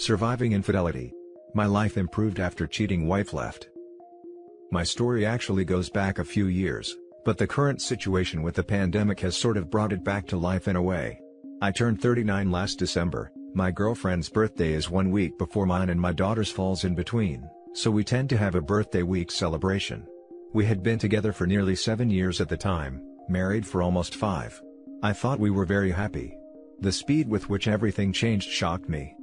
Surviving infidelity. My life improved after cheating wife left. My story actually goes back a few years, but the current situation with the pandemic has sort of brought it back to life in a way. I turned 39 last December. My girlfriend's birthday is 1 week before mine and my daughter's falls in between, so we tend to have a birthday week celebration. We had been together for nearly 7 years at the time, married for almost 5. I thought we were very happy. The speed with which everything changed shocked me.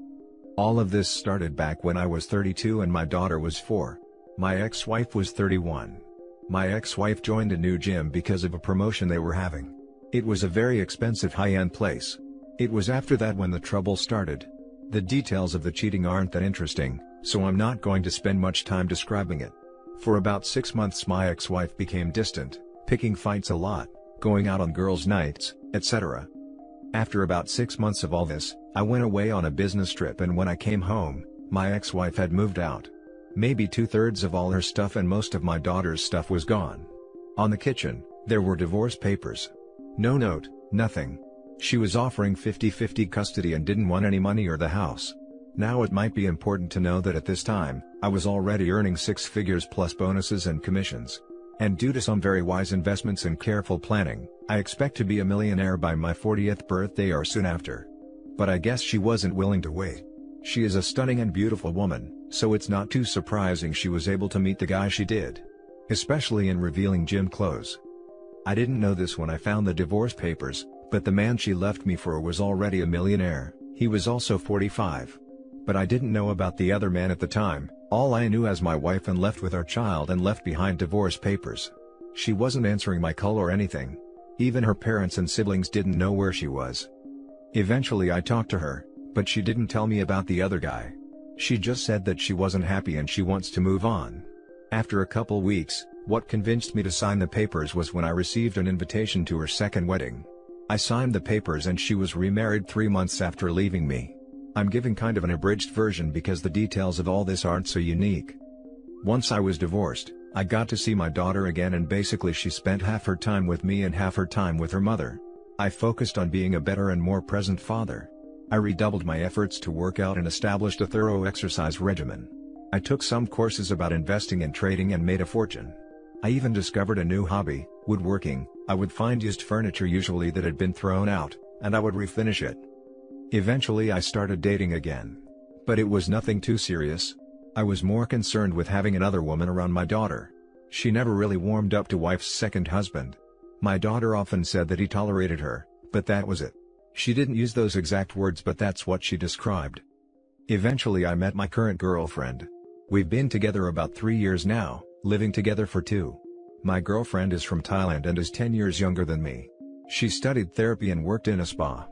All of this started back when I was 32 and my daughter was 4. My ex-wife was 31. My ex-wife joined a new gym because of a promotion they were having. It was a very expensive high-end place. It was after that when the trouble started. The details of the cheating aren't that interesting, so I'm not going to spend much time describing it. For about 6 months my ex-wife became distant, picking fights a lot, going out on girls' nights, etc. After about 6 months of all this, I went away on a business trip, and when I came home, my ex-wife had moved out. Maybe 2/3 of all her stuff and most of my daughter's stuff was gone. On the kitchen, there were divorce papers. No note, nothing. She was offering 50-50 custody and didn't want any money or the house. Now it might be important to know that at this time, I was already earning 6 figures plus bonuses and commissions. And due to some very wise investments and careful planning, I expect to be a millionaire by my 40th birthday or soon after. But I guess she wasn't willing to wait. She is a stunning and beautiful woman, so it's not too surprising she was able to meet the guy she did. Especially in revealing gym clothes. I didn't know this when I found the divorce papers, but the man she left me for was already a millionaire. He was also 45. But I didn't know about the other man at the time. All I knew as my wife and left with our child and left behind divorce papers. She wasn't answering my call or anything. Even her parents and siblings didn't know where she was. Eventually I talked to her, but she didn't tell me about the other guy. She just said that she wasn't happy and she wants to move on. After a couple weeks, what convinced me to sign the papers was when I received an invitation to her second wedding. I signed the papers and she was remarried 3 months after leaving me. I'm giving kind of an abridged version because the details of all this aren't so unique. Once I was divorced, I got to see my daughter again, and basically she spent half her time with me and half her time with her mother. I focused on being a better and more present father. I redoubled my efforts to work out and established a thorough exercise regimen. I took some courses about investing and trading and made a fortune. I even discovered a new hobby, woodworking. I would find used furniture usually that had been thrown out, and I would refinish it. Eventually I started dating again. But it was nothing too serious. I was more concerned with having another woman around my daughter. She never really warmed up to wife's second husband. My daughter often said that he tolerated her, but that was it. She didn't use those exact words, but that's what she described. Eventually I met my current girlfriend. We've been together about 3 years now, living together for 2. My girlfriend is from Thailand and is 10 years younger than me. She studied therapy and worked in a spa.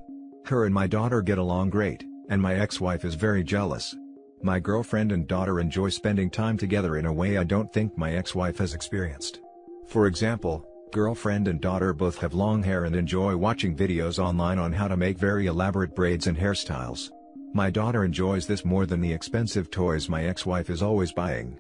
Her and my daughter get along great, and my ex-wife is very jealous. My girlfriend and daughter enjoy spending time together in a way I don't think my ex-wife has experienced. For example, girlfriend and daughter both have long hair and enjoy watching videos online on how to make very elaborate braids and hairstyles. My daughter enjoys this more than the expensive toys my ex-wife is always buying.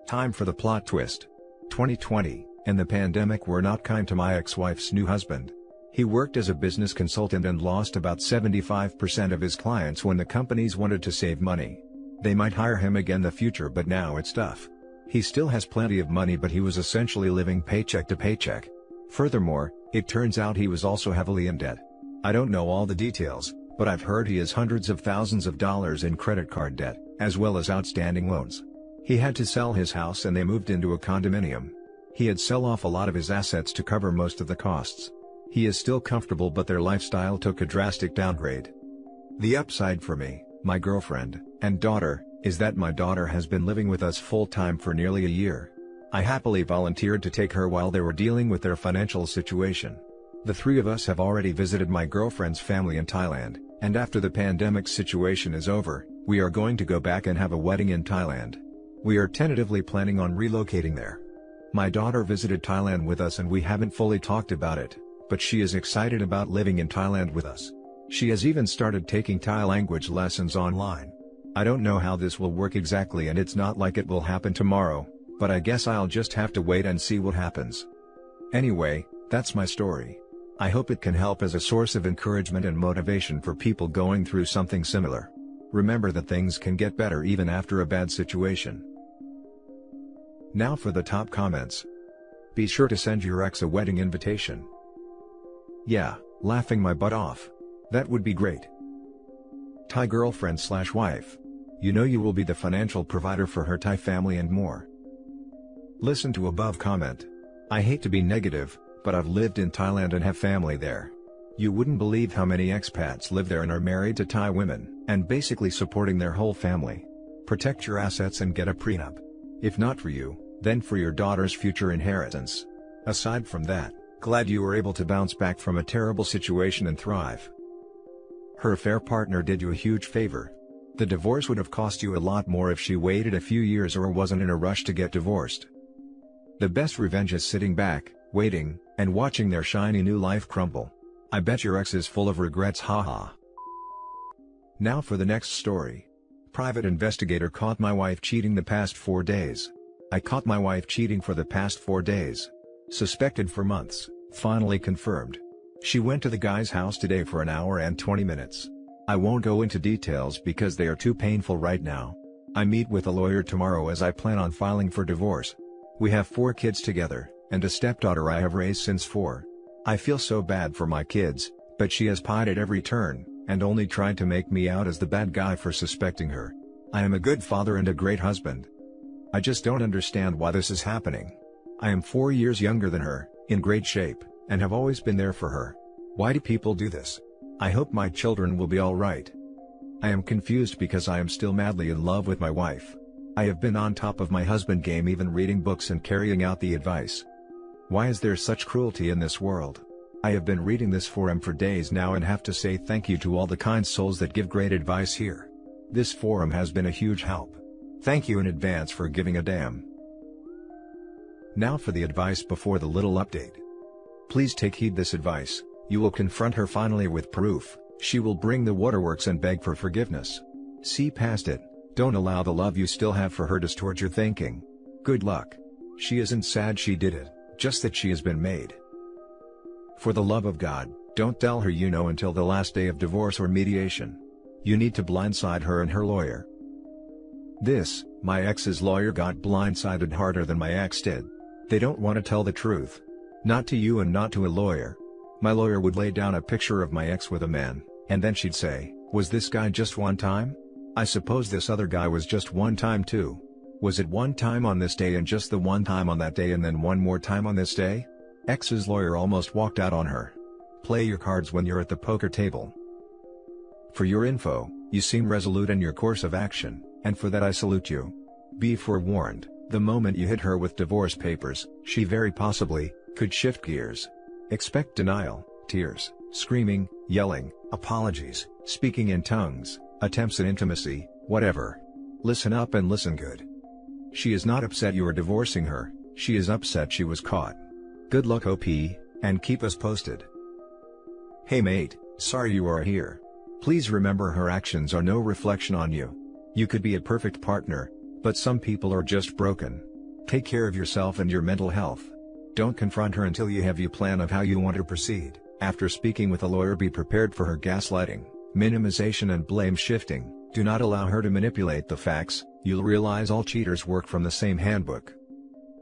Time for the plot twist. 2020, and the pandemic were not kind to my ex-wife's new husband. He worked as a business consultant and lost about 75% of his clients when the companies wanted to save money. They might hire him again in the future, but now it's tough. He still has plenty of money, but he was essentially living paycheck to paycheck. Furthermore, it turns out he was also heavily in debt. I don't know all the details, but I've heard he has hundreds of thousands of dollars in credit card debt, as well as outstanding loans. He had to sell his house and they moved into a condominium. He had sell off a lot of his assets to cover most of the costs. He is still comfortable, but their lifestyle took a drastic downgrade. The upside for me, my girlfriend, and daughter, is that my daughter has been living with us full-time for nearly a year. I happily volunteered to take her while they were dealing with their financial situation. The 3 of us have already visited my girlfriend's family in Thailand, and after the pandemic situation is over, we are going to go back and have a wedding in Thailand. We are tentatively planning on relocating there. My daughter visited Thailand with us and we haven't fully talked about it, but she is excited about living in Thailand with us. She has even started taking Thai language lessons online. I don't know how this will work exactly, and it's not like it will happen tomorrow, but I guess I'll just have to wait and see what happens. Anyway, that's my story. I hope it can help as a source of encouragement and motivation for people going through something similar. Remember that things can get better even after a bad situation. Now for the top comments. Be sure to send your ex a wedding invitation. Yeah, laughing my butt off. That would be great. Thai girlfriend/wife. You know you will be the financial provider for her Thai family and more. Listen to above comment. I hate to be negative, but I've lived in Thailand and have family there. You wouldn't believe how many expats live there and are married to Thai women, and basically supporting their whole family. Protect your assets and get a prenup. If not for you, then for your daughter's future inheritance. Aside from that, glad you were able to bounce back from a terrible situation and thrive. Her affair partner did you a huge favor. The divorce would have cost you a lot more if she waited a few years or wasn't in a rush to get divorced. The best revenge is sitting back, waiting, and watching their shiny new life crumble. I bet your ex is full of regrets, haha. Now for the next story. Private investigator caught my wife cheating the past 4 days. I caught my wife cheating for the past 4 days. Suspected for months, finally confirmed. She went to the guy's house today for an hour and 20 minutes. I won't go into details because they are too painful right now. I meet with a lawyer tomorrow as I plan on filing for divorce. We have 4 kids together, and a stepdaughter I have raised since 4. I feel so bad for my kids, but she has pied at every turn, and only tried to make me out as the bad guy for suspecting her. I am a good father and a great husband. I just don't understand why this is happening. I am 4 years younger than her, in great shape, and have always been there for her. Why do people do this? I hope my children will be alright. I am confused because I am still madly in love with my wife. I have been on top of my husband game, even reading books and carrying out the advice. Why is there such cruelty in this world? I have been reading this forum for days now and have to say thank you to all the kind souls that give great advice here. This forum has been a huge help. Thank you in advance for giving a damn. Now for the advice before the little update. Please take heed this advice. You will confront her finally with proof. She will bring the waterworks and beg for forgiveness. See past it. Don't allow the love you still have for her distort your thinking. Good luck. She isn't sad she did it, just that she has been made. For the love of God, don't tell her you know until the last day of divorce or mediation. You need to blindside her and her lawyer. My ex's lawyer got blindsided harder than my ex did. They don't want to tell the truth. Not to you and not to a lawyer. My lawyer would lay down a picture of my ex with a man, and then she'd say, "Was this guy just one time? I suppose this other guy was just one time too. Was it one time on this day and just the one time on that day and then one more time on this day?" Ex's lawyer almost walked out on her. Play your cards when you're at the poker table. For your info, you seem resolute in your course of action, and for that I salute you. Be forewarned, the moment you hit her with divorce papers, she very possibly could shift gears. Expect denial, tears, screaming, yelling, apologies, speaking in tongues, attempts at intimacy, whatever. Listen up and listen good. She is not upset you are divorcing her, she is upset she was caught. Good luck OP, and keep us posted. Hey mate, sorry you are here. Please remember her actions are no reflection on you. You could be a perfect partner, but some people are just broken. Take care of yourself and your mental health. Don't confront her until you have your plan of how you want to proceed. After speaking with a lawyer, be prepared for her gaslighting, minimization and blame shifting. Do not allow her to manipulate the facts. You'll realize all cheaters work from the same handbook.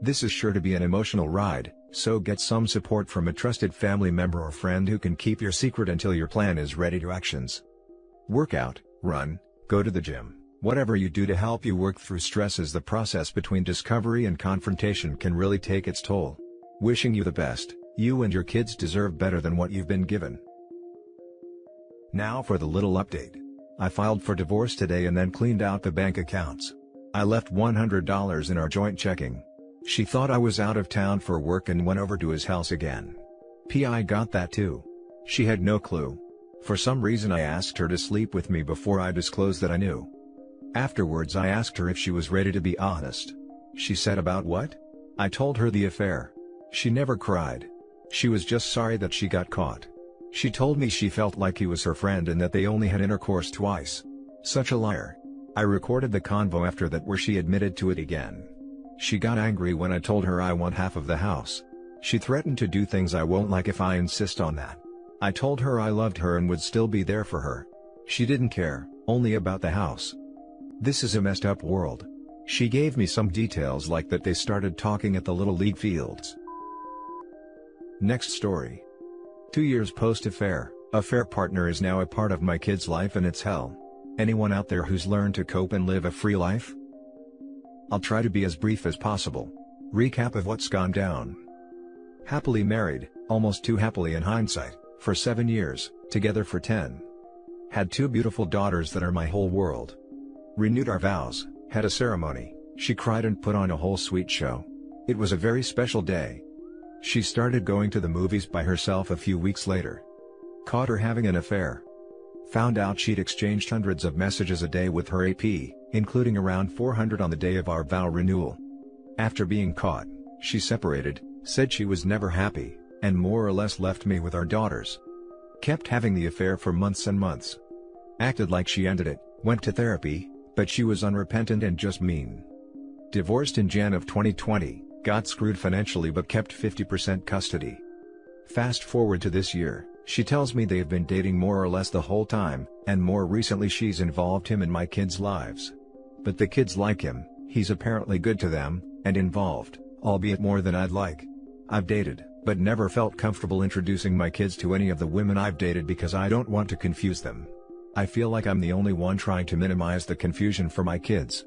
This is sure to be an emotional ride, so get some support from a trusted family member or friend who can keep your secret until your plan is ready to actions. Work out, run, go to the gym, whatever you do to help you work through stress, as the process between discovery and confrontation can really take its toll. Wishing you the best. You and your kids deserve better than what you've been given. Now for the little update. I filed for divorce today and then cleaned out the bank accounts. I left $100 in our joint checking. She thought I was out of town for work and went over to his house again. I got that too. She had no clue. For some reason I asked her to sleep with me before I disclosed that I knew. Afterwards I asked her if she was ready to be honest. She said, "About what?" I told her the affair. She never cried. She was just sorry that she got caught. She told me she felt like he was her friend and that they only had intercourse twice. Such a liar. I recorded the convo after that where she admitted to it again. She got angry when I told her I want half of the house. She threatened to do things I won't like if I insist on that. I told her I loved her and would still be there for her. She didn't care, Only about the house. This is a messed up world. She gave me some details like that they started talking at the Little League fields. Next story. 2 years post-affair, affair partner is now a part of my kid's life and it's hell. Anyone out there who's learned to cope and live a free life? I'll try to be as brief as possible. Recap of what's gone down. Happily married, almost too happily in hindsight, for 7 years, together for 10. Had 2 beautiful daughters that are my whole world. Renewed our vows, had a ceremony, she cried and put on a whole sweet show. It was a very special day. She started going to the movies by herself a few weeks later. Caught her having an affair. Found out she'd exchanged hundreds of messages a day with her AP, including around 400 on the day of our vow renewal. After being caught, she separated, said she was never happy, and more or less left me with our daughters. Kept having the affair for months and months. Acted like she ended it, went to therapy, but she was unrepentant and just mean. Divorced in Jan of 2020, got screwed financially but kept 50% custody. Fast forward to this year, she tells me they've been dating more or less the whole time, and more recently she's involved him in my kids' lives. But the kids like him, he's apparently good to them, and involved, albeit more than I'd like. I've dated, but never felt comfortable introducing my kids to any of the women I've dated because I don't want to confuse them. I feel like I'm the only one trying to minimize the confusion for my kids.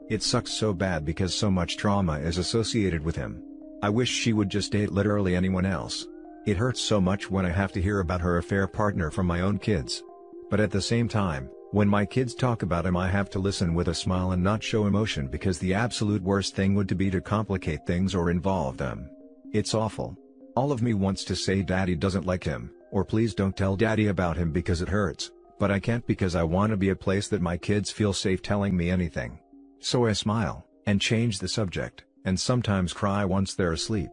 It sucks so bad because so much trauma is associated with him. I wish she would just date literally anyone else. It hurts so much when I have to hear about her affair partner from my own kids. But at the same time, when my kids talk about him I have to listen with a smile and not show emotion because the absolute worst thing would be to complicate things or involve them. It's awful. All of me wants to say Daddy doesn't like him, or please don't tell Daddy about him because it hurts. But I can't because I want to be a place that my kids feel safe telling me anything. So I smile, and change the subject, and sometimes cry once they're asleep.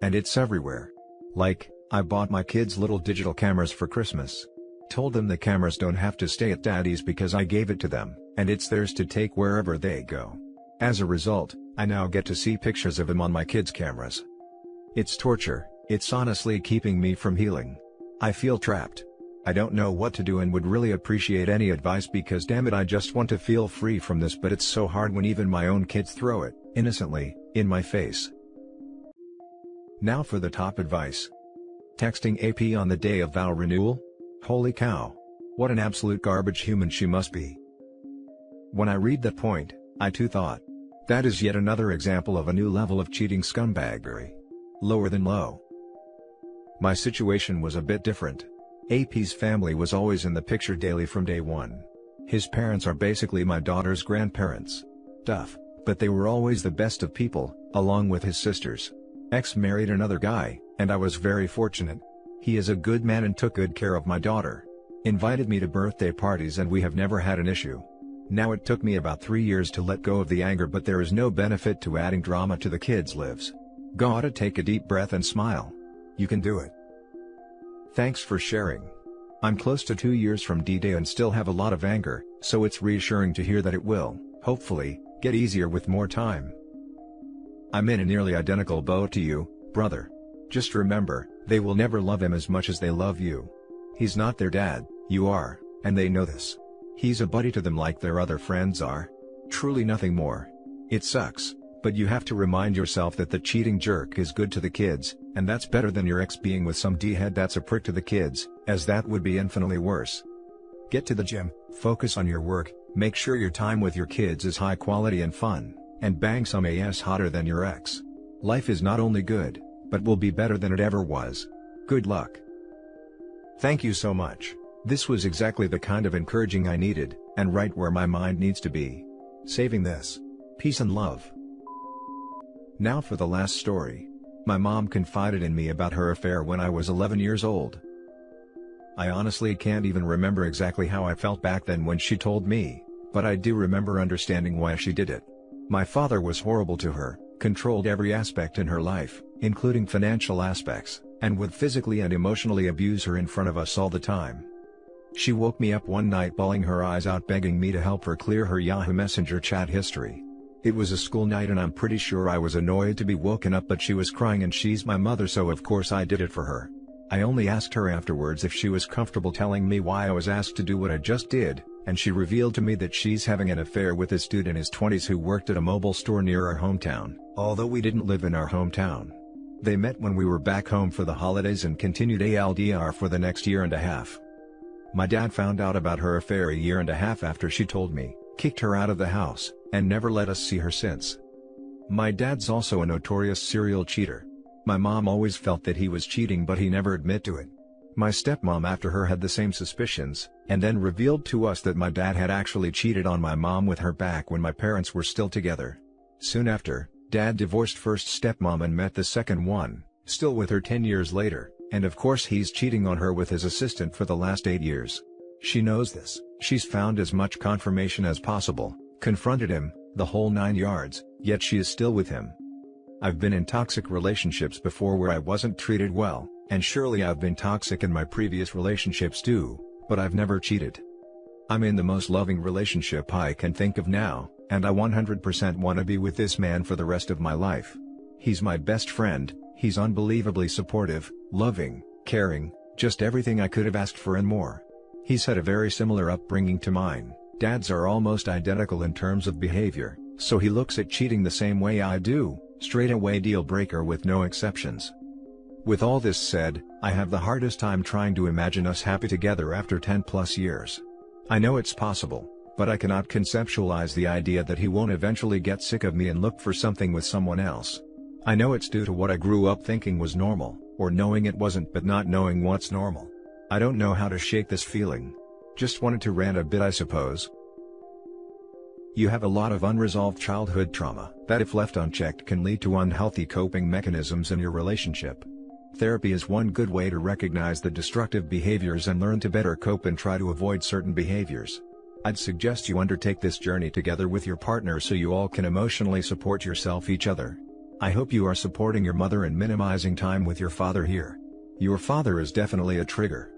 And it's everywhere. Like, I bought my kids little digital cameras for Christmas. Told them the cameras don't have to stay at Daddy's because I gave it to them, and it's theirs to take wherever they go. As a result, I now get to see pictures of him on my kids' cameras. It's torture, it's honestly keeping me from healing. I feel trapped. I don't know what to do and would really appreciate any advice because damn it I just want to feel free from this but it's so hard when even my own kids throw it, innocently, in my face. Now for the top advice. Texting AP on the day of vow renewal? Holy cow. What an absolute garbage human she must be. When I read that point, I too thought. That is yet another example of a new level of cheating scumbaggery. Lower than low. My situation was a bit different. AP's family was always in the picture daily from day one. His parents are basically my daughter's grandparents. Tough, but they were always the best of people, along with his sisters. Ex married another guy, and I was very fortunate. He is a good man and took good care of my daughter. Invited me to birthday parties and we have never had an issue. Now it took me about 3 years to let go of the anger but there is no benefit to adding drama to the kids' lives. Gotta take a deep breath and smile. You can do it. Thanks for sharing. I'm close to 2 years from D-Day and still have a lot of anger, so it's reassuring to hear that it will, hopefully, get easier with more time. I'm in a nearly identical boat to you, brother. Just remember, they will never love him as much as they love you. He's not their dad, you are, and they know this. He's a buddy to them like their other friends are. Truly nothing more. It sucks, but you have to remind yourself that the cheating jerk is good to the kids, and that's better than your ex being with some D-head that's a prick to the kids, as that would be infinitely worse. Get to the gym, focus on your work, make sure your time with your kids is high quality and fun, and bang some ass hotter than your ex. Life is not only good, but will be better than it ever was. Good luck. Thank you so much. This was exactly the kind of encouraging I needed, and right where my mind needs to be. Saving this. Peace and love. Now for the last story. My mom confided in me about her affair when I was 11 years old. I honestly can't even remember exactly how I felt back then when she told me, but I do remember understanding why she did it. My father was horrible to her, controlled every aspect in her life, including financial aspects, and would physically and emotionally abuse her in front of us all the time. She woke me up one night bawling her eyes out begging me to help her clear her Yahoo Messenger chat history. It was a school night and I'm pretty sure I was annoyed to be woken up but she was crying and she's my mother so of course I did it for her. I only asked her afterwards if she was comfortable telling me why I was asked to do what I just did, and she revealed to me that she's having an affair with this dude in his 20s who worked at a mobile store near our hometown, although we didn't live in our hometown. They met when we were back home for the holidays and continued ALDR for the next year and a half. My dad found out about her affair a year and a half after she told me, kicked her out of the house, and never let us see her since. My dad's also a notorious serial cheater. My mom always felt that he was cheating, but he never admitted to it. My stepmom after her had the same suspicions, and then revealed to us that my dad had actually cheated on my mom with her back when my parents were still together. Soon after, Dad divorced first stepmom and met the second one, still with her 10 years later, and of course he's cheating on her with his assistant for the last 8 years. She knows this, she's found as much confirmation as possible, confronted him, the whole 9 yards, yet she is still with him. I've been in toxic relationships before where I wasn't treated well, and surely I've been toxic in my previous relationships too, but I've never cheated. I'm in the most loving relationship I can think of now, and I 100% want to be with this man for the rest of my life. He's my best friend, he's unbelievably supportive, loving, caring, just everything I could have asked for and more. He's had a very similar upbringing to mine. Dads are almost identical in terms of behavior, so he looks at cheating the same way I do, straight away deal breaker with no exceptions. With all this said, I have the hardest time trying to imagine us happy together after 10+ years. I know it's possible, but I cannot conceptualize the idea that he won't eventually get sick of me and look for something with someone else. I know it's due to what I grew up thinking was normal, or knowing it wasn't but not knowing what's normal. I don't know how to shake this feeling. Just wanted to rant a bit, I suppose. You have a lot of unresolved childhood trauma that, if left unchecked, can lead to unhealthy coping mechanisms in your relationship. Therapy is one good way to recognize the destructive behaviors and learn to better cope and try to avoid certain behaviors. I'd suggest you undertake this journey together with your partner so you all can emotionally support each other. I hope you are supporting your mother and minimizing time with your father here. Your father is definitely a trigger.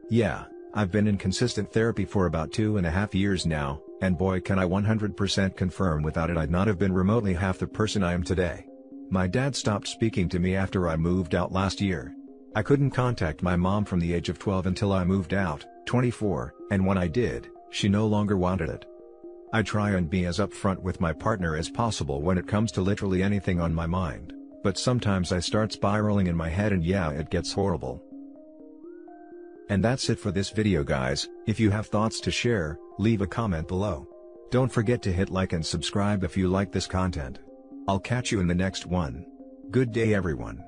Yeah, I've been in consistent therapy for about 2.5 years now, and boy can I 100% confirm without it I'd not have been remotely half the person I am today. My dad stopped speaking to me after I moved out last year. I couldn't contact my mom from the age of 12 until I moved out, 24, and when I did, she no longer wanted it. I try and be as upfront with my partner as possible when it comes to literally anything on my mind, but sometimes I start spiraling in my head and yeah, it gets horrible. And that's it for this video, guys. If you have thoughts to share, leave a comment below. Don't forget to hit like and subscribe if you like this content. I'll catch you in the next one. Good day, everyone.